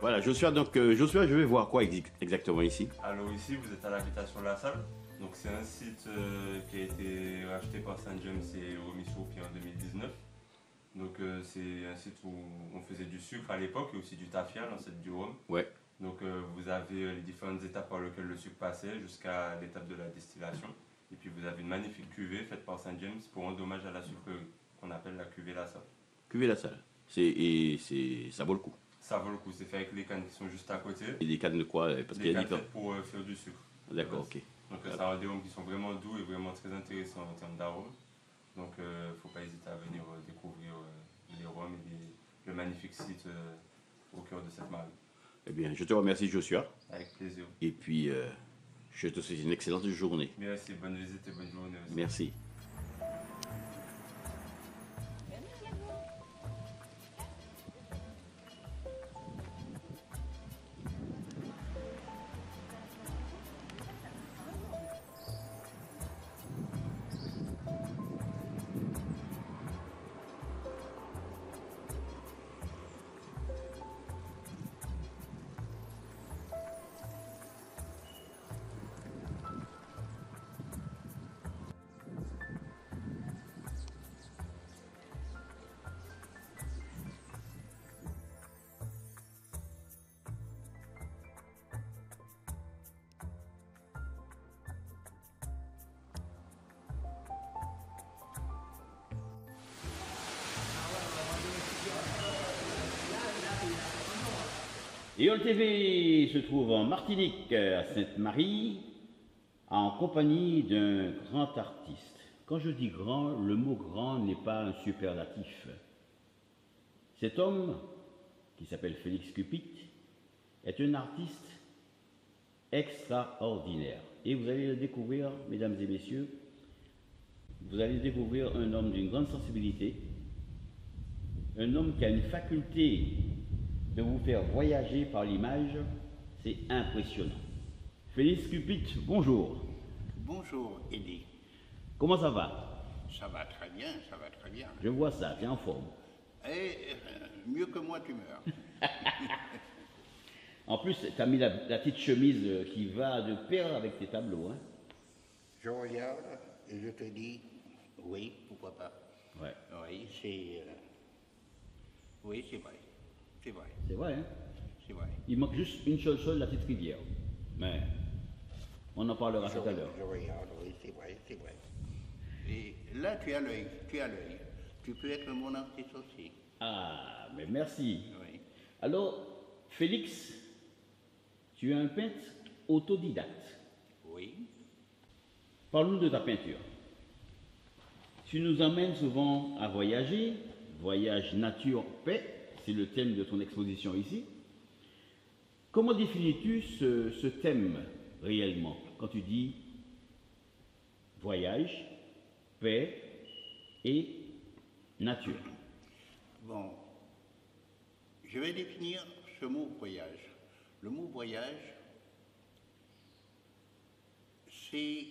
Voilà, Joshua, donc Joshua, je vais voir quoi exactement ici. Alors ici, vous êtes à l'habitation La Salle. Donc c'est un site qui a été racheté par Saint James et remis sur pied en 2019. Donc c'est un site où on faisait du sucre à l'époque et aussi du tafia, l'ancêtre du rhum. Ouais. Donc vous avez les différentes étapes par lesquelles le sucre passait jusqu'à l'étape de la distillation. Et puis vous avez une magnifique cuvée faite par Saint James pour rendre hommage à la sucrerie, qu'on appelle la cuvée La Salle. Cuvée La Salle. Ça vaut le coup. Ça vaut le coup, c'est fait avec les cannes qui sont juste à côté. Et des cannes de quoi? Parce qu'il y a Des des cannes faites pour faire du sucre. D'accord, ok. Donc ça a des rhums qui sont vraiment doux et vraiment très intéressants en termes d'arômes. Donc il ne faut pas hésiter à venir découvrir les rhums et le magnifique site au cœur de cette marque. Eh bien, je te remercie, Joshua. Avec plaisir. Et puis, je te souhaite une excellente journée. Merci, bonne visite et bonne journée aussi. Merci. EOL TV se trouve en Martinique, à Sainte-Marie, en compagnie d'un grand artiste. Quand je dis grand, le mot grand n'est pas un superlatif. Cet homme, qui s'appelle Félix Cupit, est un artiste extraordinaire. Et vous allez le découvrir, mesdames et messieurs, vous allez découvrir un homme d'une grande sensibilité, un homme qui a une faculté de vous faire voyager par l'image, c'est impressionnant. Félix Cupit, bonjour. Bonjour, Eddie. Comment ça va? Ça va très bien, ça va très bien. Je vois ça, tu es en forme. Et mieux que moi, tu meurs. En plus, tu as mis la petite chemise qui va de pair avec tes tableaux. Hein? Je regarde et je te dis, oui, pourquoi pas. Ouais. Oui, c'est... oui, c'est vrai. C'est vrai. C'est vrai, hein? C'est vrai. Il manque juste une seule, la petite rivière. Mais on en parlera tout à l'heure. Je regarde, oui, c'est vrai, c'est vrai. Et là, tu as l'œil, tu as l'œil. Tu peux être mon artiste aussi. Ah, mais merci. Oui. Alors, Félix, tu es un peintre autodidacte. Oui. Parle-nous de ta peinture. Tu nous emmènes souvent à voyager, voyage nature-paix, c'est le thème de ton exposition ici. Comment définis-tu ce thème réellement quand tu dis voyage, paix et nature? Bon, je vais définir ce mot voyage. Le mot voyage, c'est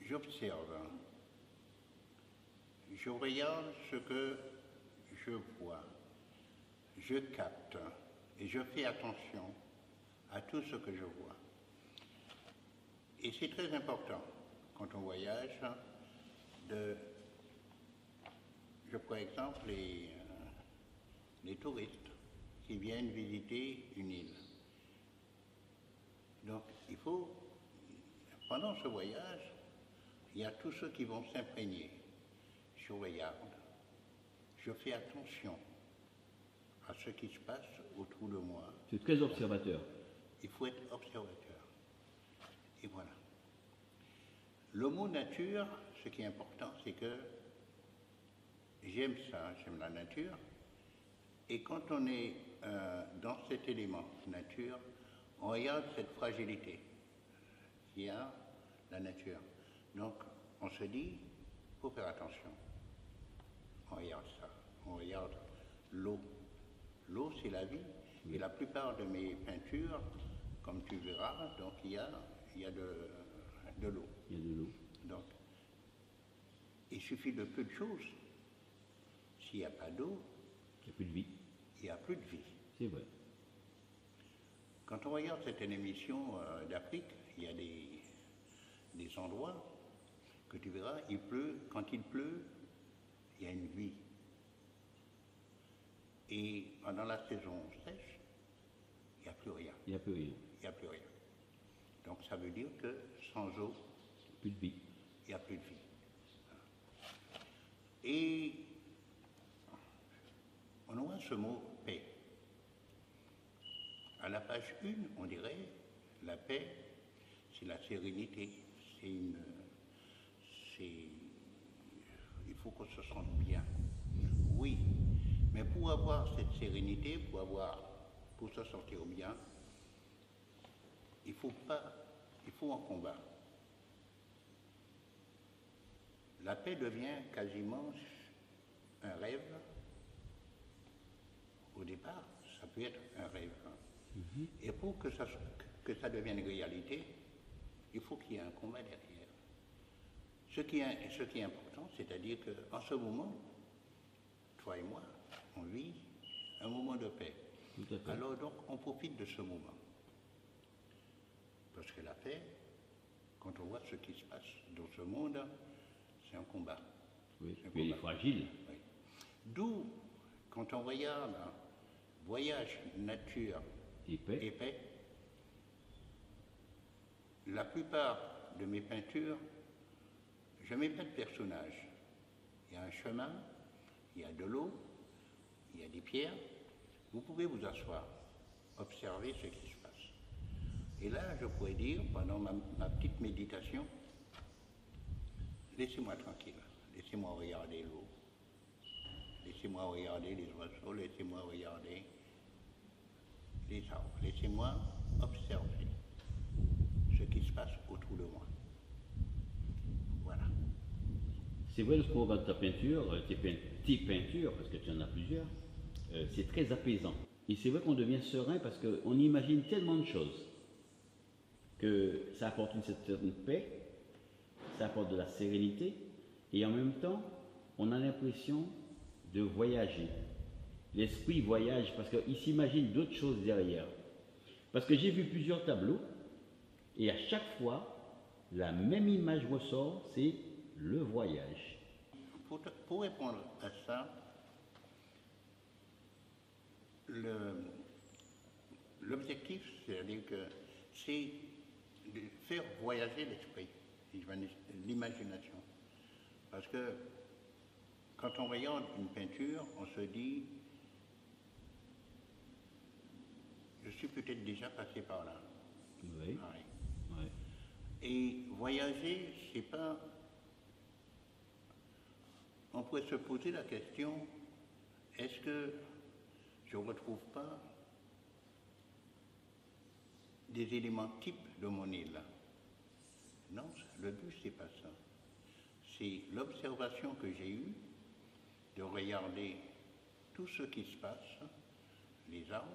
j'observe, je regarde ce que je vois, je capte et je fais attention à tout ce que je vois. Et c'est très important quand on voyage je prends exemple les touristes qui viennent visiter une île. Donc il faut, pendant ce voyage, il y a tous ceux qui vont s'imprégner. Je regarde, je fais attention à ce qui se passe autour de moi. Tu es très observateur. Il faut être observateur. Et voilà. Le mot nature, ce qui est important, c'est que j'aime ça, j'aime la nature. Et quand on est dans cet élément nature, on regarde cette fragilité qu'il y a la nature. Donc, on se dit, il faut faire attention. On regarde ça, on regarde l'eau. L'eau, c'est la vie. Et la plupart de mes peintures, comme tu verras, donc il y a de l'eau. Il y a de l'eau. Donc, il suffit de peu de choses. S'il n'y a pas d'eau, Il n'y a plus de vie. il n'y a plus de vie. C'est vrai. Quand on regarde certaines émissions d'Afrique, il y a des endroits que tu verras, il pleut, quand il pleut, il y a une vie. Et pendant la saison sèche, il n'y a plus rien. Il n'y a plus rien. Il n'y a plus rien. Donc ça veut dire que sans eau, Plus de vie. il n'y a plus de vie. Et on voit ce mot paix. À la page 1, on dirait la paix, c'est la sérénité, il faut qu'on se sente bien. Oui, mais pour avoir cette sérénité, pour se sentir bien, il faut un combat. La paix devient quasiment un rêve. Au départ, ça peut être un rêve. Et pour que ça devienne réalité, il faut qu'il y ait un combat derrière. Ce qui est important, c'est-à-dire qu'en ce moment, toi et moi, on vit un moment de paix. Tout à fait. Alors donc, on profite de ce moment. Parce que la paix, quand on voit ce qui se passe dans ce monde, c'est un combat. Oui. C'est un Puis il est combat. fragile. Oui. D'où, quand on regarde Voyage, nature Et paix. et paix, la plupart de mes peintures, je ne mets pas de personnage. Il y a un chemin, il y a de l'eau, il y a des pierres. Vous pouvez vous asseoir, observer ce qui se passe. Et là, je pourrais dire, pendant ma petite méditation, laissez-moi tranquille, laissez-moi regarder l'eau, laissez-moi regarder les oiseaux, laissez-moi regarder les arbres, laissez-moi observer ce qui se passe autour de moi. Voilà. C'est vrai, lorsqu'on regarde ta peinture, tes peintures, parce que tu en as plusieurs, c'est très apaisant. Et c'est vrai qu'on devient serein parce qu'on imagine tellement de choses que ça apporte une certaine paix, ça apporte de la sérénité, et en même temps, on a l'impression de voyager. L'esprit voyage parce qu'il s'imagine d'autres choses derrière. Parce que j'ai vu plusieurs tableaux, et à chaque fois, la même image ressort, c'est le voyage. Pour répondre à ça, l'objectif, c'est-à-dire que c'est de faire voyager l'esprit, l'imagination. Parce que quand on regarde une peinture, on se dit, je suis peut-être déjà passé par là. Oui. Pareil. Ouais. Et voyager, c'est pas. On pourrait se poser la question, est-ce que je ne retrouve pas des éléments types de mon île? Non, le but, c'est pas ça. C'est l'observation que j'ai eue de regarder tout ce qui se passe, les arbres,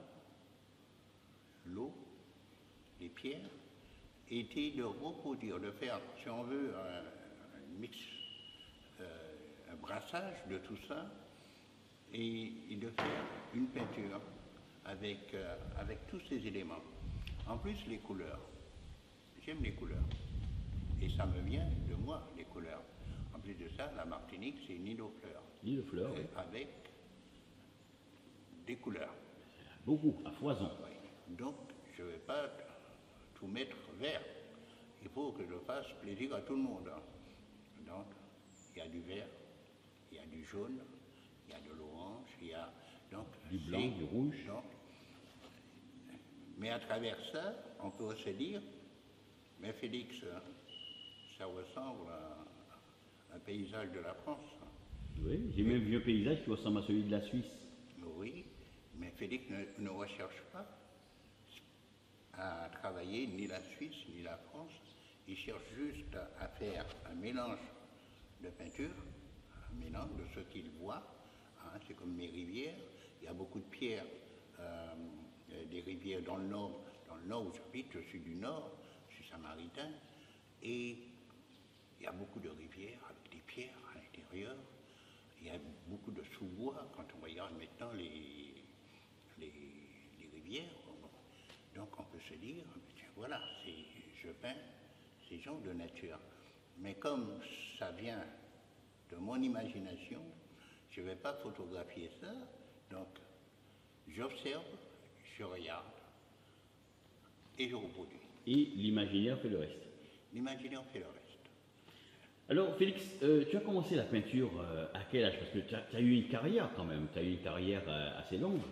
l'eau, les pierres, et de reproduire, de faire, si on veut, un mix, un brassage de tout ça, et de faire une peinture avec tous ces éléments. En plus, les couleurs. J'aime les couleurs. Et ça me vient de moi, les couleurs. En plus de ça, la Martinique, c'est une île aux fleurs. L'île de fleurs, oui. Avec des couleurs. Beaucoup, à foison. Oui. Donc, je ne vais pas tout mettre vert. Il faut que je fasse plaisir à tout le monde. Donc, il y a du vert, il y a du jaune, il y a de l'orange, il y a donc, Du blanc, du rouge. donc, mais à travers ça, on peut se dire, mais Félix, ça ressemble à un paysage de la France. Oui, j'ai même vu un paysage qui ressemble à celui de la Suisse. Oui, mais Félix ne recherche pas à travailler ni la Suisse ni la France. Il cherche juste à faire un mélange de peinture, un mélange de ce qu'il voit. Hein, c'est comme mes rivières. Il y a beaucoup de pierres, des rivières dans le nord où j'habite. Je suis du nord, je suis samaritain. Et il y a beaucoup de rivières avec des pierres à l'intérieur. Il y a beaucoup de sous-bois quand on regarde maintenant les rivières. Bon. Donc on peut se dire, tiens, voilà, je peins ces gens de nature. Mais comme ça vient de mon imagination, je ne vais pas photographier ça, donc j'observe, je regarde et je reproduis. Et l'imaginaire fait le reste. L'imaginaire fait le reste. Alors, Félix, tu as commencé la peinture à quel âge? Parce que tu as eu une carrière quand même, tu as eu une carrière assez longue.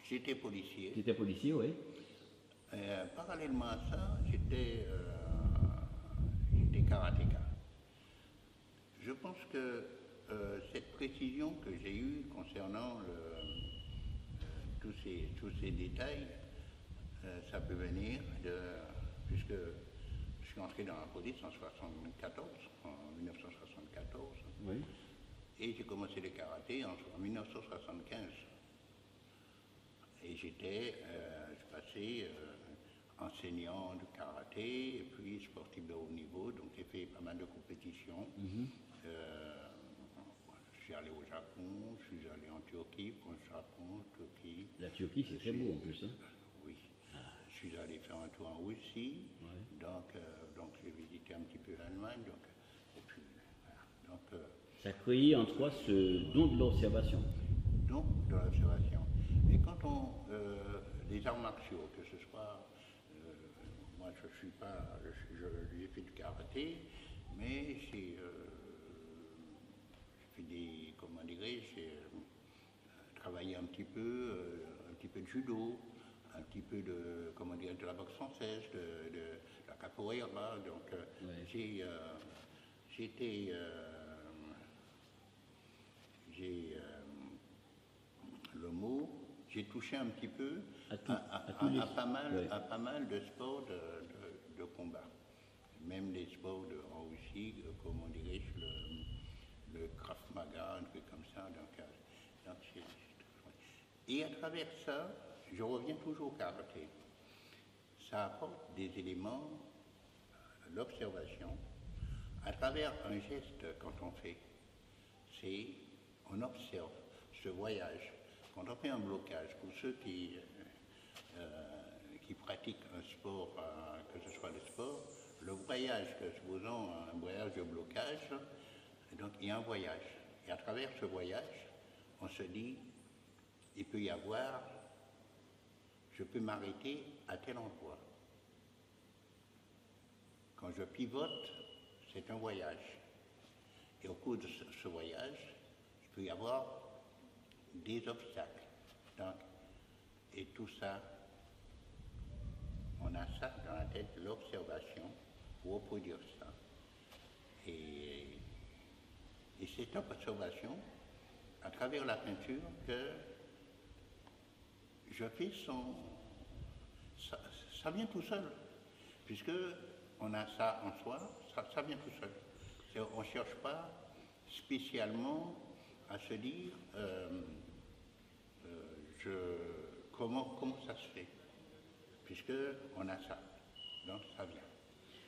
J'étais policier. Tu étais policier, oui. Parallèlement à ça, j'étais karatéka. Je pense que cette précision que j'ai eue concernant tous ces détails, ça peut venir puisque je suis entré dans la police en 1974, Oui. et j'ai commencé le karaté en 1975. Et je passais enseignant de karaté et puis sportif de haut niveau, donc j'ai fait pas mal de compétitions. Je suis allé au Japon, je suis allé en Turquie, pour le Japon, Turquie. La Turquie, c'est très beau en plus. Hein. Oui. Je suis allé faire un tour en Russie, Ouais. donc j'ai visité un petit peu l'Allemagne. Et puis, voilà. Ça a créé en toi ce don de l'observation. Donc, de l'observation. Et quand les arts martiaux, que ce soit, moi je suis pas, j'ai fait du karaté, mais j'ai fait comment dirais-je, j'ai travaillé un petit peu de judo, un petit peu de, comment dire, de la boxe française, de la capoeira. Donc, Ouais. Le mot, j'ai touché un petit peu À pas mal de sports de combat. Même des sports en Russie, comment dirais-je, le Krav Maga, un truc comme ça. Et à travers ça, je reviens toujours au karaté. Ça apporte des éléments, l'observation. À travers un geste, quand on fait, on observe ce voyage. Quand on fait un blocage, pour ceux qui pratiquent un sport, que ce soit le sport, le voyage, supposons un voyage de blocage, donc il y a un voyage. Et à travers ce voyage, on se dit, il peut y avoir, je peux m'arrêter à tel endroit. Quand je pivote, c'est un voyage. Et au cours de ce voyage, il peut y avoir des obstacles. Donc, et tout ça, on a ça dans la tête, l'observation, pour reproduire ça. Et c'est une observation, à travers la peinture, que je fais ça vient tout seul, puisque on a ça en soi, ça vient tout seul. On ne cherche pas spécialement à se dire comment ça se fait, puisque on a ça, donc ça vient.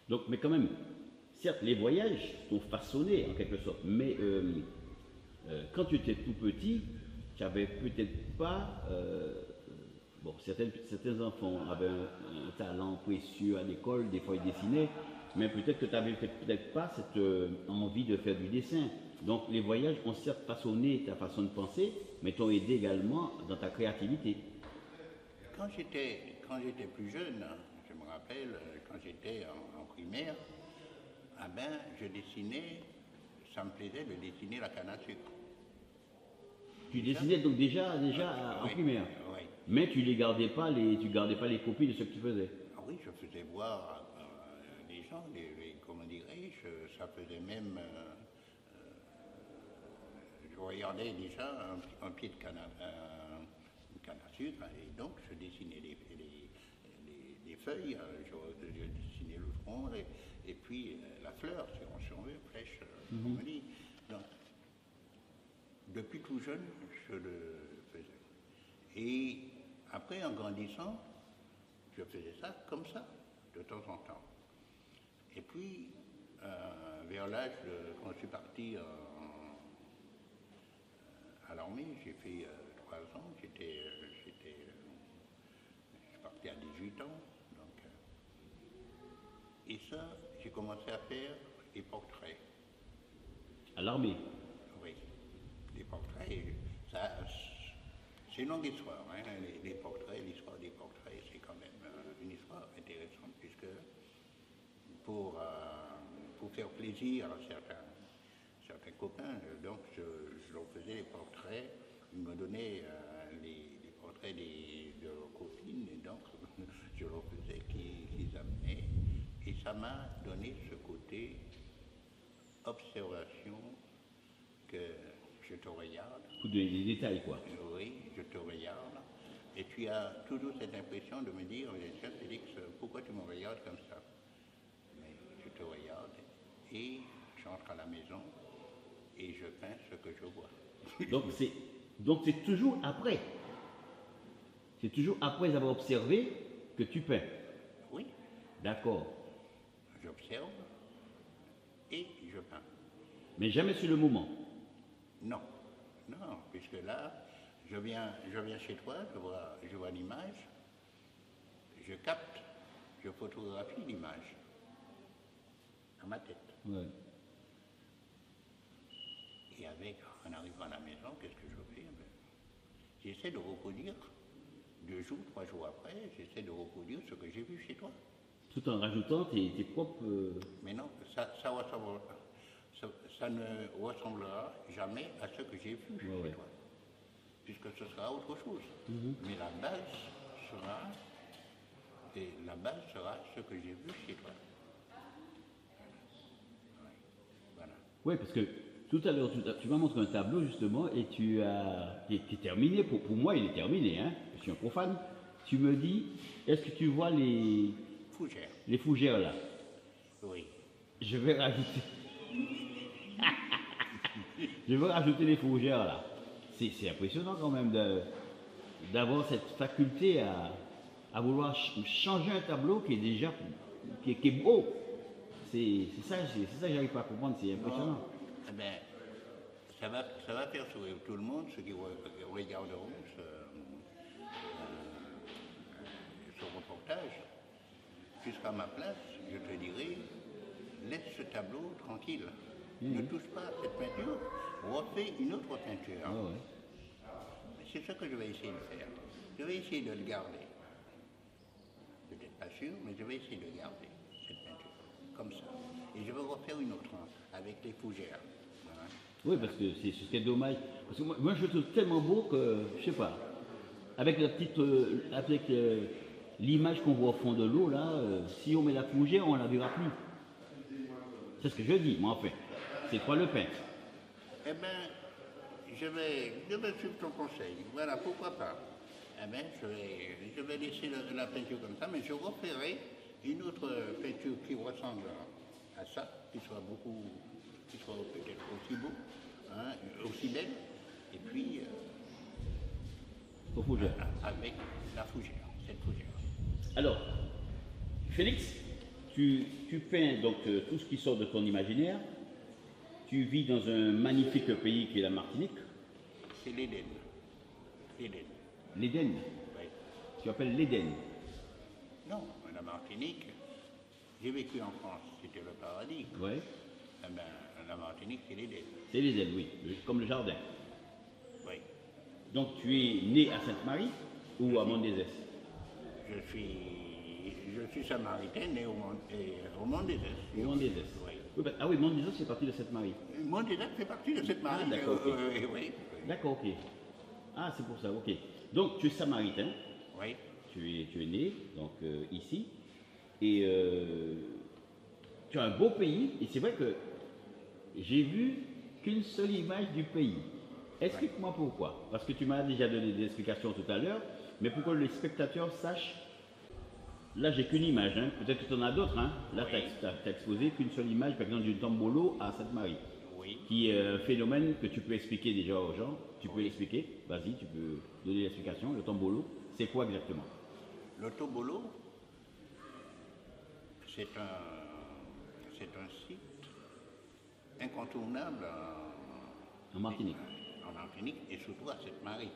Donc, mais quand même, certes, les voyages sont façonnés en quelque sorte, mais quand tu étais tout petit, tu n'avais peut-être pas. Bon, certains enfants avaient un talent précieux à l'école, des fois ils dessinaient, mais peut-être que tu n'avais peut-être pas cette envie de faire du dessin. Donc les voyages ont certes façonné ta façon de penser, mais t'ont aidé également dans ta créativité. Quand j'étais plus jeune, je me rappelle, quand j'étais en primaire, je dessinais, ça me plaisait de dessiner la canne à sucre. Tu dessinais donc déjà en primaire, Oui. mais tu gardais pas les copies de ce que tu faisais. Ah oui, je faisais voir les gens, comment dirais-je, ça faisait même, je regardais déjà un pied de canne à sucre, et donc je dessinais les feuilles, je dessinais le front, et puis la fleur, si on veut, flèche, comme on dit. Donc, depuis tout jeune, je le faisais. Et après, en grandissant, je faisais ça comme ça, de temps en temps. Et puis, vers l'âge, quand je suis parti à l'armée, j'ai fait ans, je partais à 18 ans. Donc, et ça, j'ai commencé à faire des portraits. À l'armée. Oui, des portraits. C'est une longue histoire. Hein. Les portraits, l'histoire des portraits, c'est quand même une histoire intéressante, puisque pour faire plaisir à certains copains, donc je leur faisais les portraits, ils me donnaient les portraits de leurs copines, et donc je leur faisais qu'ils amenaient, et ça m'a donné ce côté observation que je te regarde. Pour donner des détails, quoi. Oui, je te regarde, et tu as toujours cette impression de me dire, tiens Félix, pourquoi tu me regardes comme ça? Mais je te regarde, et j'entre à la maison, et je peins ce que je vois. Donc c'est toujours après. C'est toujours après avoir observé que tu peins. Oui. D'accord. J'observe et je peins. Mais jamais sur le moment. Non, non, puisque là, je viens chez toi, je vois l'image, je capte, je photographie l'image dans ma tête. Ouais. Et en arrivant à la maison, qu'est-ce que je fais? J'essaie de reproduire 2 jours, 3 jours après, j'essaie de reproduire ce que j'ai vu chez toi. Tout en rajoutant tes propres... Mais non, ça ne ressemblera jamais à ce que j'ai vu chez toi, puisque ce sera autre chose. Mais la base sera ce que j'ai vu chez toi. Voilà. Oui, parce que tout à l'heure, tu m'as montré un tableau justement et qui est terminé. Pour moi, il est terminé. Hein. Je suis un profane. Tu me dis, est-ce que tu vois les Fougères? Les fougères là? Oui. Je vais rajouter. Je vais rajouter les fougères là. C'est impressionnant quand même d'avoir cette faculté à vouloir changer un tableau qui est déjà qui est beau. C'est ça que j'arrive pas à comprendre, c'est impressionnant. Non, eh bien, ça va faire sourire tout le monde, ceux qui regarderont ce reportage. Jusqu'à ma place, je te dirai, laisse ce tableau tranquille. Ne touche pas à cette peinture, refais une autre peinture. Ah ouais. C'est ce que je vais essayer de faire. Je vais essayer de le garder. Peut-être pas sûr, mais je vais essayer de garder cette peinture, comme ça. Et je vais refaire une autre avec les fougères. Voilà. Oui, parce que c'est ce qui est dommage. Parce que moi je le trouve tellement beau que, je sais pas, avec la petite, l'image qu'on voit au fond de l'eau, là, si on met la fougère, on ne la verra plus. C'est ce que je dis, moi, en fait. C'est toi le peintre. Eh bien, je vais suivre ton conseil. Voilà, pourquoi pas. Eh bien, je vais laisser la peinture comme ça, mais je referai une autre peinture qui ressemble à ça, qui soit peut-être aussi beau, hein, aussi belle, et puis Aux fougères. avec la fougère, cette fougère. Alors, Félix, tu peins donc tout ce qui sort de ton imaginaire. Tu vis dans un magnifique pays qui est la Martinique. C'est l'Éden. L'Éden. Oui. Tu appelles l'Éden. Non, la Martinique, j'ai vécu en France, c'était le paradis. Oui. Eh ben, la Martinique, c'est l'Éden. C'est l'Éden, oui, comme le jardin. Oui. Donc tu es né à Sainte-Marie ou à Mont-des-Ès? Je suis samaritain né au Mont-des-Ès. Au Mont-des-Ès. Oui. Oui, ah oui, Mont-des-Ès, c'est parti de Sainte-Marie. Mont-des-Ès fait partie de cette Marie. Ah, d'accord, ok. Oui. D'accord, ok. Ah, c'est pour ça, ok. Donc tu es samaritain, Oui. tu es né donc ici, et tu as un beau pays, et c'est vrai que j'ai vu qu'une seule image du pays. Explique-moi pourquoi. Parce que tu m'as déjà donné des explications tout à l'heure, mais pour que les spectateurs sachent. Là, j'ai qu'une image, hein. Peut-être que tu en as d'autres. Hein. Là, Oui. tu as exposé qu'une seule image, par exemple, du tombolo à Sainte-Marie, Oui. qui est un phénomène que tu peux expliquer déjà aux gens. Tu peux l'expliquer. Vas-y, tu peux donner l'explication. Le tombolo, c'est quoi exactement? Le Tobolo, c'est un site incontournable En Martinique. en Martinique et surtout à Sainte-Marie.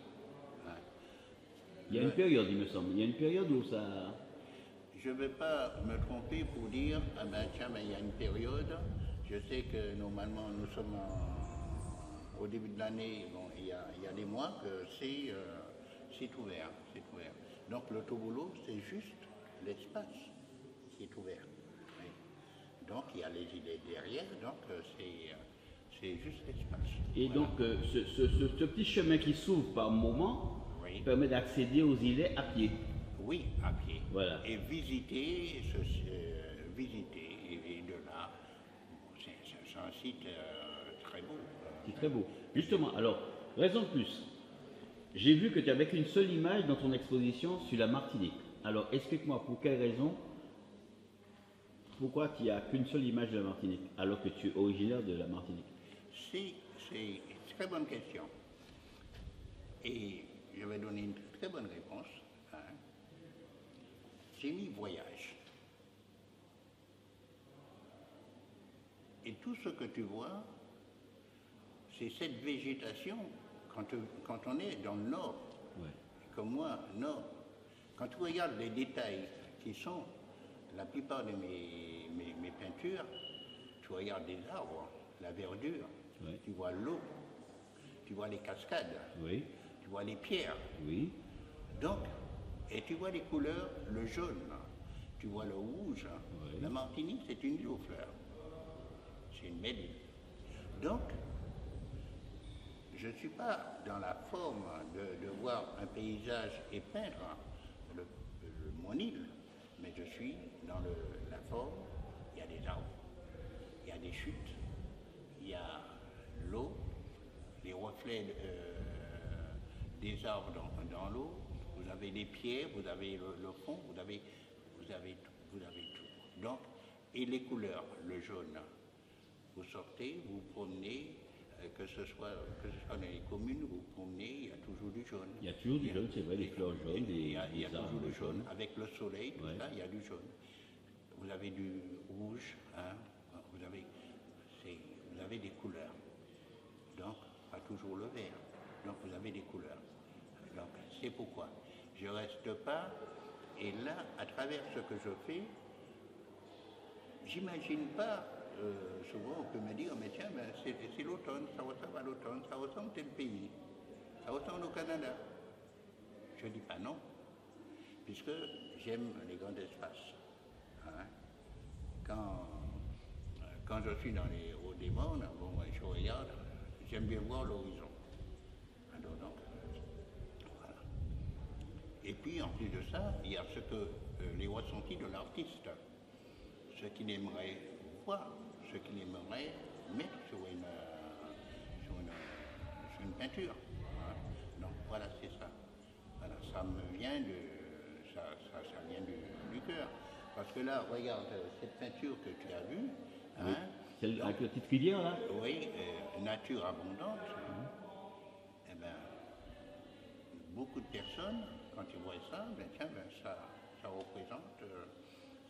Il y a une période, il me semble. Il y a une période où ça. Je ne vais pas me tromper pour dire, ah ben tiens, mais il y a une période. Je sais que normalement, nous sommes au début de l'année, bon, il y a des mois que c'est ouvert, c'est ouvert. Donc le Tobolo, c'est juste l'espace qui est ouvert. Oui. Donc il y a les îlets derrière, donc c'est juste l'espace. Et Voilà. donc, ce petit chemin qui s'ouvre par moment Oui. permet d'accéder aux îlets à pied. Oui, à pied. Voilà. Et visiter, et de là, bon, c'est un site très beau. C'est très beau. Justement, alors, raison de plus. J'ai vu que tu n'avais qu'une seule image dans ton exposition sur la Martinique. Alors, explique-moi pour quelle raison, pourquoi tu n'as qu'une seule image de la Martinique, alors que tu es originaire de la Martinique. C'est une très bonne question. Et je vais donner une très bonne réponse. Hein. J'ai mis voyage. Et tout ce que tu vois, c'est cette végétation quand on est dans le nord, Ouais. comme moi, nord. Quand tu regardes les détails qui sont la plupart de mes peintures, tu regardes les arbres, la verdure, Ouais. tu vois l'eau, tu vois les cascades, Oui, tu vois les pierres. oui, Donc, et tu vois les couleurs, le jaune, tu vois le rouge. Oui. La Martinique, c'est une île aux fleurs. C'est une belle île. Donc, je ne suis pas dans la forme de voir un paysage et peindre mon île, mais je suis dans la forme, il y a des arbres, il y a des chutes, il y a l'eau, les reflets des arbres dans l'eau, vous avez des pierres, vous avez le fond, vous avez tout. Donc, et les couleurs, le jaune, vous sortez, vous promenez, que ce soit dans les communes, vous promenez, il y a toujours du jaune. il y a toujours du jaune, c'est vrai, des fleurs jaunes, Il y a des toujours arbres du jaune. jaunes. Avec le soleil, tout Ouais. ça, il y a du jaune. Vous avez du rouge, hein, vous avez des couleurs. Donc, pas toujours le vert. Donc, vous avez des couleurs. Donc, c'est pourquoi je ne reste pas. Et là, à travers ce que je fais, j'imagine pas. Souvent, on peut me dire, mais tiens, ben, c'est l'automne, ça ressemble à l'automne, ça ressemble à tel pays, ça ressemble au Canada. Je ne dis pas non, puisque j'aime les grands espaces. Hein. Quand je suis dans les hauts des mondes, bon, je regarde, j'aime bien voir l'horizon. Alors, donc, voilà. Et puis, en plus de ça, il y a ce que les ressentis de l'artiste, ce qu'il aimerait voir, ce qu'il aimerait mettre sur une peinture. Hein. Donc, voilà, c'est ça. Voilà, ça me vient ça vient du cœur. Parce que là, regarde cette peinture que tu as vue. Oui. Hein, Celle avec la petite rivière là. oui, nature abondante. Eh ben, beaucoup de personnes, quand ils voient ça, ben, tiens, ben, ça représente,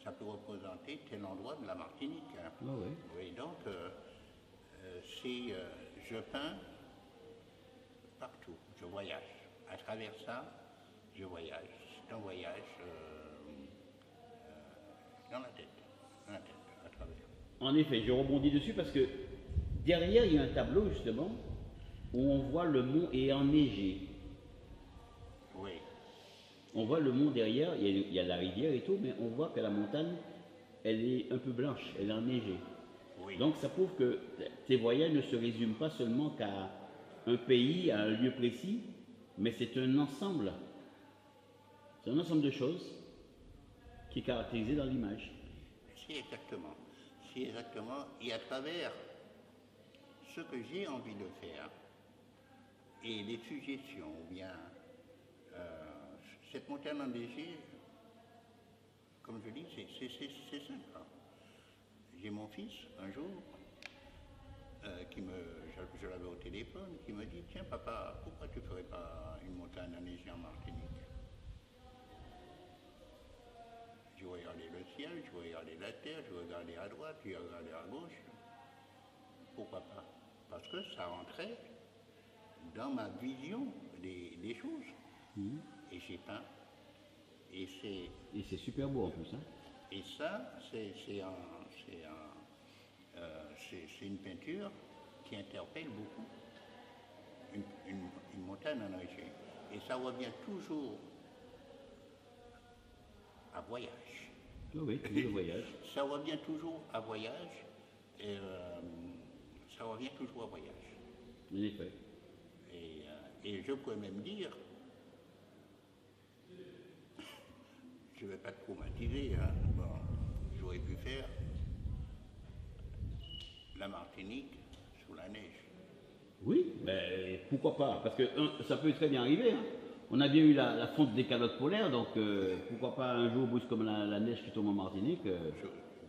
ça peut représenter tel endroit de la Martinique. Hein. Ah ouais. Oui, donc, je peins partout, je voyage. À travers ça, je voyage. C'est un voyage dans la tête, à travers. En effet, je rebondis dessus parce que derrière, il y a un tableau justement où on voit le mont est enneigé. Oui, On voit le mont derrière, il y a la rivière et tout, mais on voit que la montagne, elle est un peu blanche, elle est enneigée. oui. Donc ça prouve que tes voyages ne se résument pas seulement qu'à un pays, à un lieu précis, mais c'est un ensemble. C'est un ensemble de choses qui est caractérisé dans l'image. C'est exactement. C'est exactement. Et à travers ce que j'ai envie de faire et les suggestions, ou bien cette montagne enneigée, comme je dis, c'est simple. Hein. J'ai mon fils, un jour, je l'avais au téléphone, qui me dit, tiens papa, pourquoi tu ne ferais pas une montagne enneigée en Martinique? Je regardais le ciel, je regardais la terre, je regardais à droite, je regardais à gauche. Pourquoi pas? Parce que ça rentrait dans ma vision des choses. et j'ai peint. Et c'est super beau en plus. Hein. Et ça, c'est une peinture qui interpelle beaucoup. Une montagne enneigée. Et ça revient toujours à voyage. Oui, toujours voyage. Ça revient toujours à voyage. Et, ça revient toujours à voyage. En effet. Et je pourrais même dire, je ne vais pas te traumatiser, hein. Bon, j'aurais pu faire la Martinique sous la neige. Oui, mais pourquoi pas? Parce que ça peut très bien arriver. Hein. On a bien eu la fonte des calottes polaires, donc pourquoi pas un jour brusque comme la neige qui tombe en Martinique.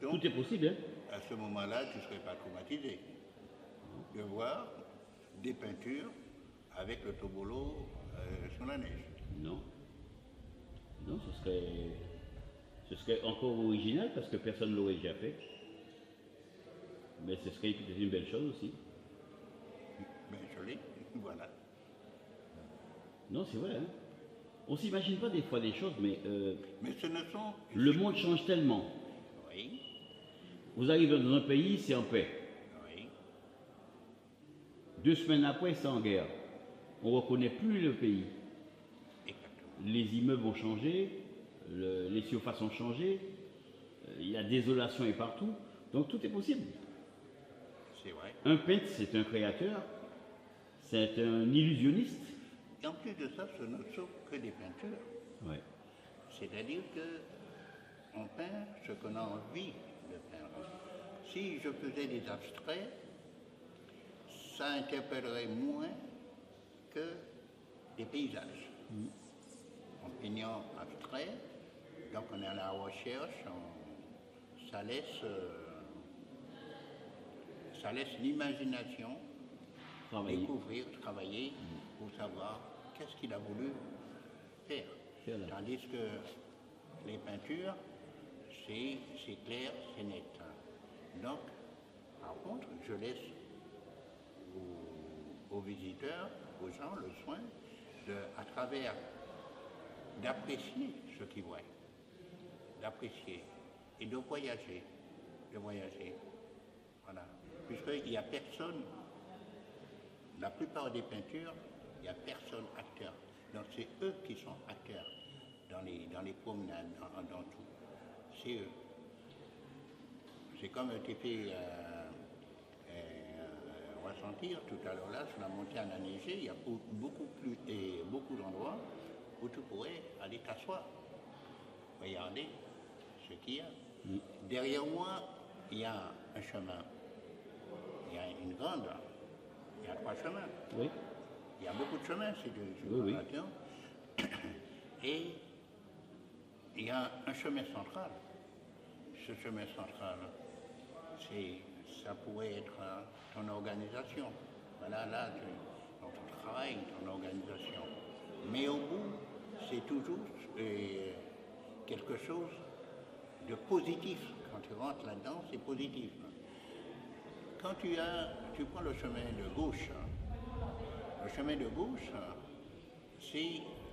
Donc, tout est possible. Hein. À ce moment-là, tu ne serais pas traumatisé de voir des peintures avec le tobolo sur la neige. Non. Non, ce serait encore original parce que personne ne l'aurait déjà fait. Mais ce serait une belle chose aussi. Ben joli, voilà. Non, c'est vrai. Hein. On ne s'imagine pas des fois des choses, mais ce ne sont... le monde change tellement. Oui. Vous arrivez dans un pays, c'est en paix. Oui. 2 semaines après, c'est en guerre. On ne reconnaît plus le pays. Exactement. Les immeubles ont changé, les surfaces ont changé, la désolation est partout. Donc tout est possible. C'est vrai. Un peintre, c'est un créateur, c'est un illusionniste. Et en plus de ça, ce ne sont que des peintures. Ouais. C'est-à-dire qu'on peint ce qu'on a envie de peindre. Si je faisais des abstraits, ça interpellerait moins que des paysages. En peignant abstrait, donc on est à la recherche, ça laisse l'imagination découvrir, travailler pour savoir qu'est-ce qu'il a voulu faire. Tandis que les peintures, c'est clair, c'est net. Donc, par contre, je laisse aux visiteurs, aux gens, le soin à travers d'apprécier ce qu'ils voient, d'apprécier et de voyager. Voilà. Puisqu'il n'y a personne, la plupart des peintures, il n'y a personne acteur. Donc c'est eux qui sont acteurs dans les promenades, dans tout. C'est eux. C'est comme tu fais ressentir tout à l'heure là, sur la montagne enneigée, il y a beaucoup d'endroits où tu pourrais aller t'asseoir. Regardez ce qu'il y a. Derrière moi, il y a un chemin. Il y a une grande. Il y a 3 chemins. Oui. Il y a beaucoup de chemins, c'est oui. Et il y a un chemin central. Ce chemin central, ça pourrait être ton organisation. Voilà, là, ton travail, ton organisation. Mais au bout, c'est toujours quelque chose de positif. Quand tu rentres là-dedans, c'est positif. Quand tu prends le chemin de gauche,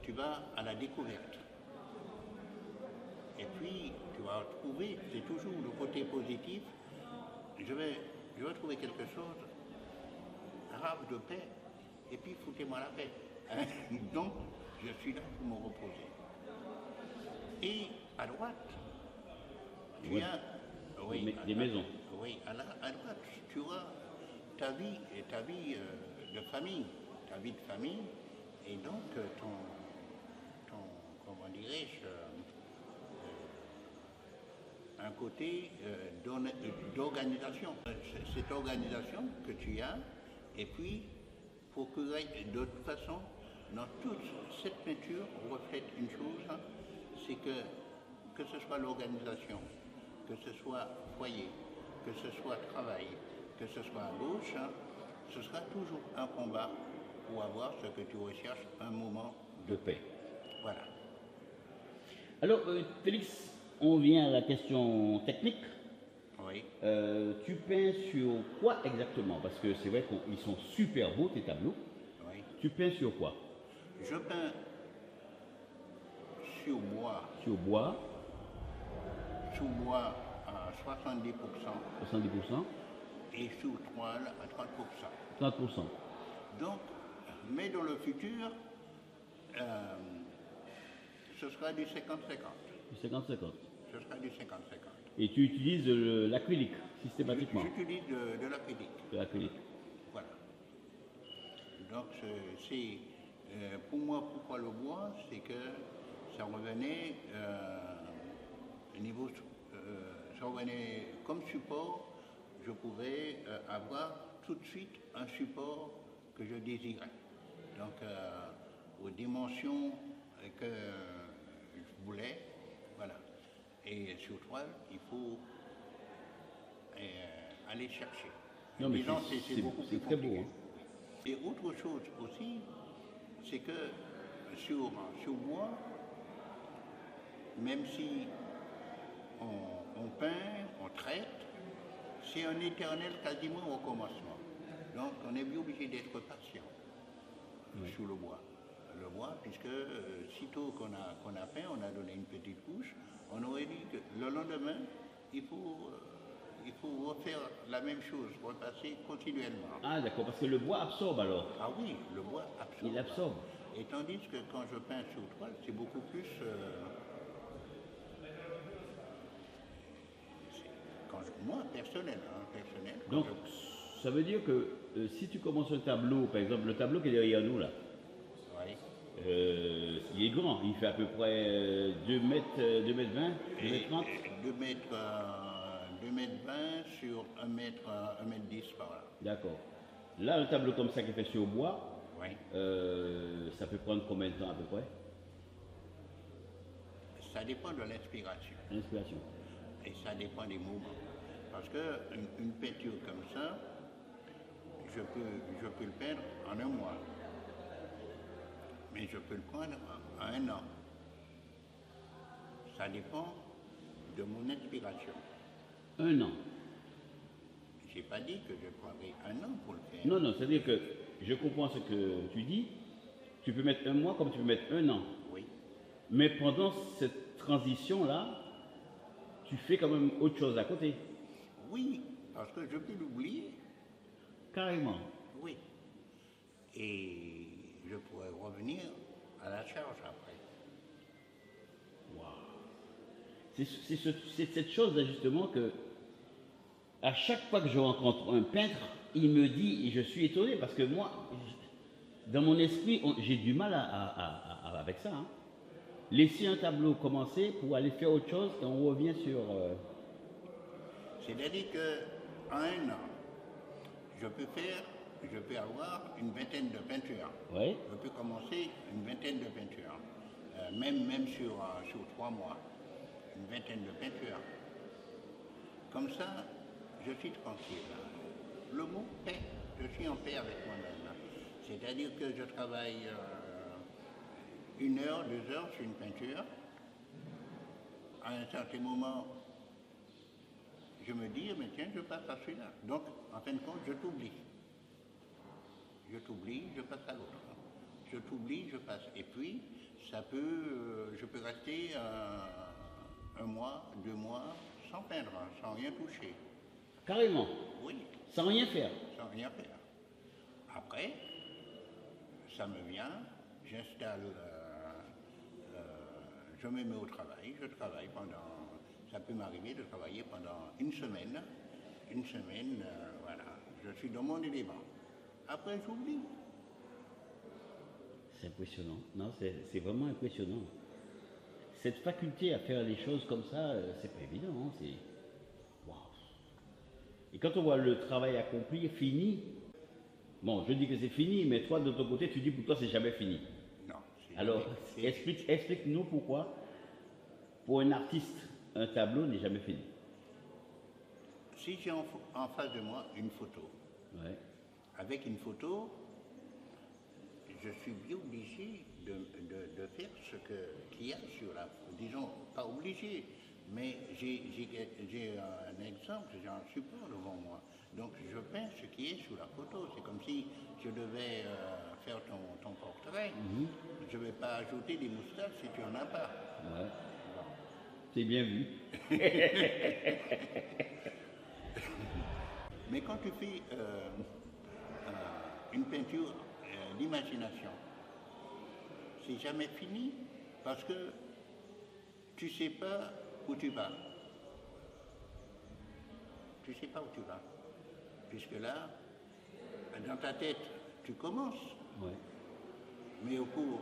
tu vas à la découverte. Et puis, tu vas trouver, c'est toujours le côté positif, je vais trouver quelque chose, rave de paix, et puis foutez-moi la paix. Donc, je suis là pour me reposer. Et à droite, tu as des maisons. Oui, à droite, tu as ta vie de famille, et donc comment dirais-je, un côté d'organisation. Cette organisation que tu as, et puis pour que de toute façon, dans toute cette peinture, reflète une chose, c'est que ce soit l'organisation, que ce soit foyer, que ce soit travail, que ce soit à gauche, ce sera toujours un combat pour avoir ce que tu recherches, un moment de paix. Voilà. Alors, Félix, on vient à la question technique. Oui. Tu peins sur quoi exactement? Parce que c'est vrai qu'ils sont super beaux, tes tableaux. Oui. Tu peins sur quoi? Je peins sur bois, sur bois, sous bois à 70% 70%, et sous toile à 30%. 30%. Donc, mais dans le futur, ce sera du 50-50. Du 50-50. Ce sera du 50-50. Et tu utilises l'acrylique systématiquement. J'utilise de l'acrylique. De l'acrylique. Voilà. Donc, c'est pour moi, pourquoi le bois, c'est que ça revenait niveau, ça revenait comme support. Je pouvais avoir tout de suite un support que je désirais. Donc, aux dimensions que je voulais, voilà. Et sur toile, il faut aller chercher. Non, mais Disons, c'est beaucoup plus très beau. compliqué. Hein. Et autre chose aussi, c'est que sur bois, même si on peint, on traite, c'est un éternel quasiment recommencement. Donc on est bien obligé d'être patient sur le bois. Le bois, puisque sitôt qu'on a peint, on a donné une petite couche, on aurait dit que le lendemain, il faut refaire la même chose, repasser continuellement. Ah d'accord, parce que le bois absorbe alors. Ah oui, le bois absorbe. Il absorbe. Et tandis que quand je peins sur toile, c'est beaucoup plus... moi, personnel. Donc, ça veut dire que si tu commences un tableau, par exemple, le tableau qui est derrière nous là, Oui. il est grand, il fait à peu près 2 mètres, 2 mètres 20, 2 mètres 30. 2 mètres 20 sur 1 mètre 10 par là. D'accord. Là, un tableau comme ça qui est fait sur bois, Oui. ça peut prendre combien de temps à peu près? Ça dépend de l'inspiration. L'inspiration. Et ça dépend des moments. Parce qu'une peinture comme ça, je peux le peindre en 1 mois. Mais je peux le prendre en 1 an. Ça dépend de mon inspiration. 1 an. Je n'ai pas dit que je prendrais 1 an pour le faire. Non, non, c'est-à-dire que je comprends ce que tu dis. Tu peux mettre 1 mois comme tu peux mettre 1 an. Oui. Mais pendant cette transition-là, tu fais quand même autre chose à côté. Oui, parce que je peux l'oublier. Carrément. Oui. Et je pourrais revenir à la charge après. C'est cette chose-là justement que, à chaque fois que je rencontre un peintre, il me dit, et je suis étonné parce que moi, dans mon esprit, j'ai du mal avec ça. Hein. Laisser un tableau commencer pour aller faire autre chose et on revient sur... C'est-à-dire qu'en 1 an, je peux avoir une vingtaine de peintures. Oui. Je peux commencer une vingtaine de peintures. Même sur 3 mois. Une vingtaine de peintures. Comme ça, je suis tranquille. Le mot paix, je suis en paix avec moi-même. C'est-à-dire que je travaille 1 heure, 2 heures sur une peinture. À un certain moment, je me dis, mais tiens, je passe à celui-là. Donc, en fin de compte, je t'oublie. Je t'oublie, je passe à l'autre. Je t'oublie, je passe. Et puis, je peux rester 1 mois, 2 mois, sans peindre, sans rien toucher. Carrément. Oui. Sans rien faire. Sans rien faire. Après, ça me vient, j'installe, je me mets au travail, je travaille pendant, ça peut m'arriver de travailler pendant 1 semaine. 1 semaine, voilà, je suis dans mon élément. Après, j'oublie. C'est impressionnant. Non, c'est vraiment impressionnant. Cette faculté à faire les choses comme ça, c'est pas évident. Hein, wow. Et quand on voit le travail accompli, fini, bon, je dis que c'est fini, mais toi, de ton côté, tu dis pour toi, c'est jamais fini. Non. Alors, explique-nous pourquoi, pour un artiste, un tableau n'est jamais fini. Si j'ai en face de moi une photo, Ouais. avec une photo, je suis bien obligé de faire ce qu'il y a sur la photo. Disons, pas obligé, mais j'ai un exemple, j'ai un support devant moi. Donc je peins ce qui est sous la photo. C'est comme si je devais faire ton portrait. Je ne vais pas ajouter des moustaches si tu n'en as pas. Ouais. C'est bien vu. Mais quand tu fais une peinture d'imagination, c'est jamais fini parce que tu ne sais pas où tu vas. Tu ne sais pas où tu vas. Puisque là, dans ta tête, tu commences. Ouais. Mais au cours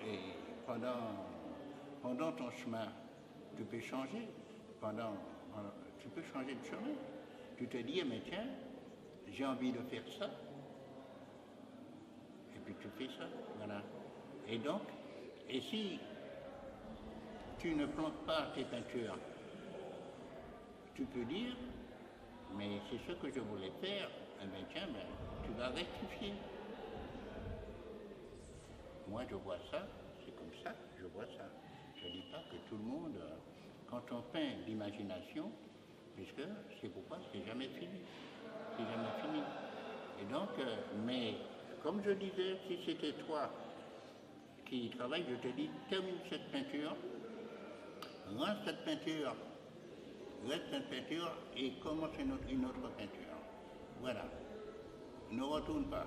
et pendant ton chemin, tu peux changer. Tu peux changer de chemin. Tu te dis, mais tiens, j'ai envie de faire ça. Et puis tu fais ça, voilà. Et donc, et si tu ne plantes pas tes peintures, tu peux dire, mais c'est ce que je voulais faire, eh bien tiens, ben, tu vas rectifier. Moi je vois ça, c'est comme ça, je vois ça. Je ne dis pas que tout le monde, quand on peint l'imagination, puisque c'est pourquoi c'est jamais fini. C'est jamais fini. Et donc, mais comme je disais, si c'était toi qui travaille, je te dis, termine cette peinture, rends cette peinture, reste cette peinture et commence une autre peinture. Voilà. Ne retourne pas.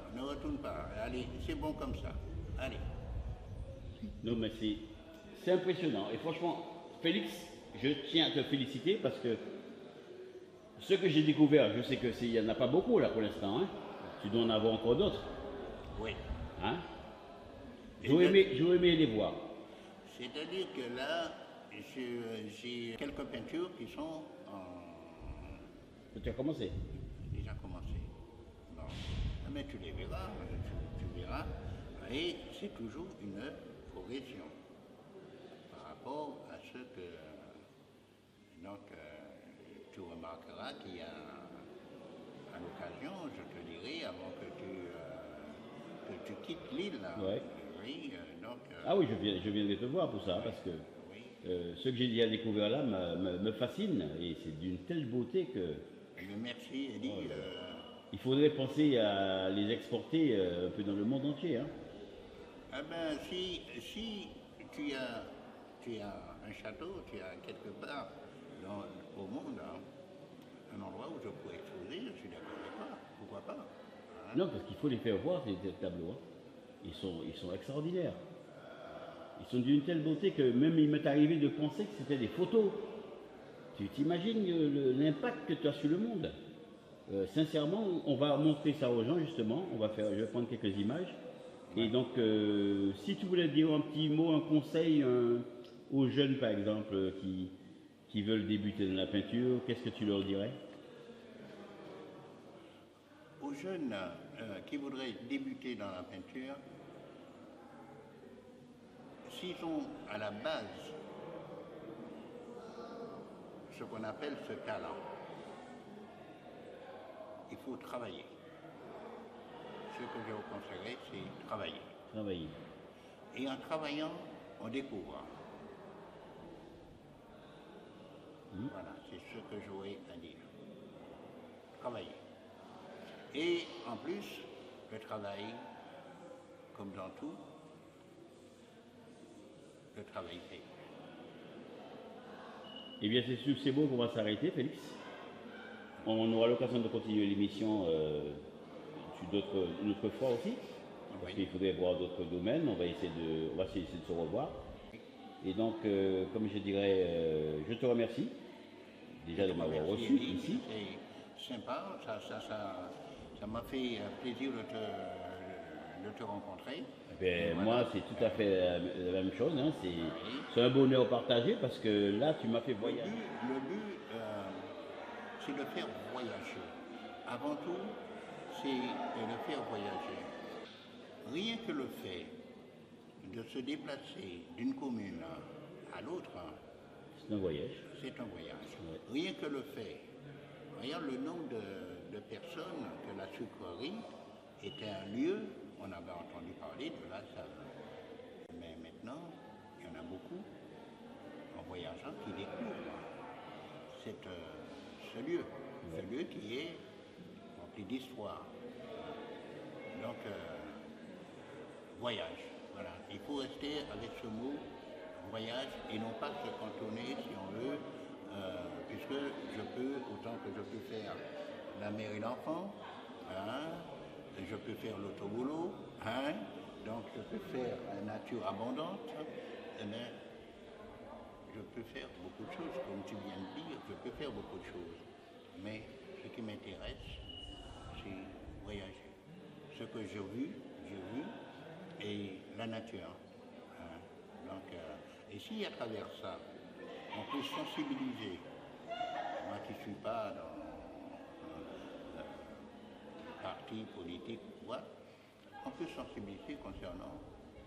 Allez, c'est bon comme ça. Allez. Non, mais c'est impressionnant. Et franchement, Félix, je tiens à te féliciter parce que ce que j'ai découvert, je sais qu'il n'y en a pas beaucoup là pour l'instant. Hein. Tu dois en avoir encore d'autres. Oui. Hein? J'aurais aimé les voir. C'est-à-dire que là, j'ai quelques peintures qui sont Tu as commencé. déjà commencées. Bon. Mais tu les verras, tu verras. Et c'est toujours une progression par rapport à ce que. Donc, tu remarqueras qu'il y a, à l'occasion, je te dirai, avant que tu quittes l'île. Ouais. Oui, donc. Ah oui, je viendrai te voir pour ça, parce que ce que j'ai déjà découvert là me fascine, et c'est d'une telle beauté que... Merci, Eddie. Il faudrait penser à les exporter un peu dans le monde entier. Hein. Ah ben, si tu as un château, tu as quelque part au monde, hein, un endroit où je pourrais exposer, je suis d'accord avec toi, pourquoi pas. Hein. Non, parce qu'il faut les faire voir, ces tableaux. Hein. Ils sont extraordinaires. Ils sont d'une telle beauté que même il m'est arrivé de penser que c'était des photos. Tu t'imagines l'impact que tu as sur le monde. Sincèrement, on va montrer ça aux gens justement. Je vais prendre quelques images. Ouais. Et donc, si tu voulais dire un petit mot, un conseil aux jeunes par exemple qui veulent débuter dans la peinture, qu'est-ce que tu leur dirais? Aux jeunes qui voudraient débuter dans la peinture, s'ils ont à la base ce qu'on appelle ce talent, il faut travailler. Ce que je vous conseillerais, c'est travailler. Travailler. Et en travaillant, on découvre. Voilà, c'est ce que j'aurais à dire. Travailler. Et en plus, le travail, comme dans tout, le travail paye. Eh bien, c'est sur ces mots qu'on va s'arrêter, Félix. On aura l'occasion de continuer l'émission une autre fois aussi. Parce qu'il faudrait voir d'autres domaines. On va essayer de se revoir. Et donc, comme je dirais, je te remercie déjà de m'avoir reçu ici. C'est sympa, ça m'a fait plaisir de te rencontrer. Ben, voilà. Moi, c'est tout à fait la même chose. Hein. C'est un bonheur partagé parce que là, tu m'as fait voyager. Le but c'est de faire voyager. Avant tout, c'est de faire voyager. Rien que le fait de se déplacer d'une commune à l'autre, c'est un voyage. C'est un voyage. Ouais. Rien que le fait. Regarde le nombre de personnes que la sucrerie était un lieu, on avait entendu parler de la salle. Mais maintenant, il y en a beaucoup, en voyageant, qui découvrent ce lieu. Ce lieu qui est et d'histoire. Donc, voyage, voilà. Il faut rester avec ce mot voyage et non pas se cantonner, si on veut, puisque je peux, autant que je peux faire la mère et l'enfant, hein, je peux faire l'autoboulot, hein, donc je peux faire la nature abondante, eh bien, je peux faire beaucoup de choses, comme tu viens de dire, je peux faire beaucoup de choses. Mais ce qui m'intéresse, c'est voyager. Ce que j'ai vu, et la nature. Hein. Donc, et si à travers ça, on peut sensibiliser, moi qui ne suis pas dans parti politique, ouais, on peut sensibiliser concernant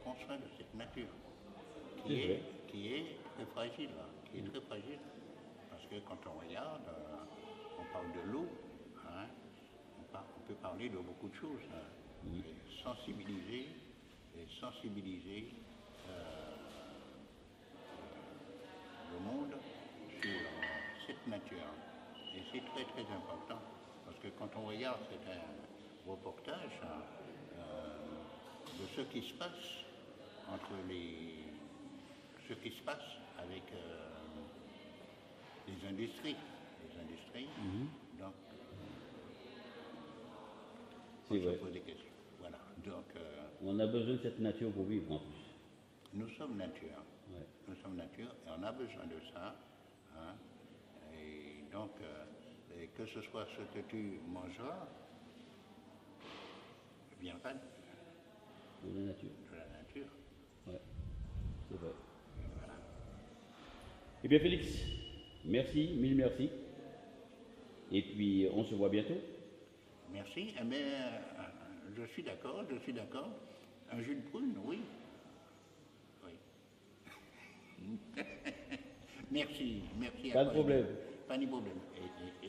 qu'on soit de cette nature, qui est très fragile, qui est très fragile. Parce que quand on regarde, on parle de l'eau, hein, on peut parler de beaucoup de choses. Hein, et sensibiliser le monde sur cette nature. Et c'est très très important. Parce que quand on regarde, c'est un reportage hein, de ce qui se passe ce qui se passe avec les industries. Donc, on se pose des questions. Voilà. Donc, on a besoin de cette nature pour vivre en plus. Nous sommes nature. Ouais. Nous sommes nature et on a besoin de ça. Hein. Et donc, et que ce soit ce que tu mangeras, viendra de la nature. De la nature. Ouais, c'est vrai. Voilà. Eh bien, Félix, merci, mille merci. Et puis, on se voit bientôt. Merci. Eh bien, je suis d'accord. Un jus de prune, oui. Merci. Pas de problème. Pas de problème. Et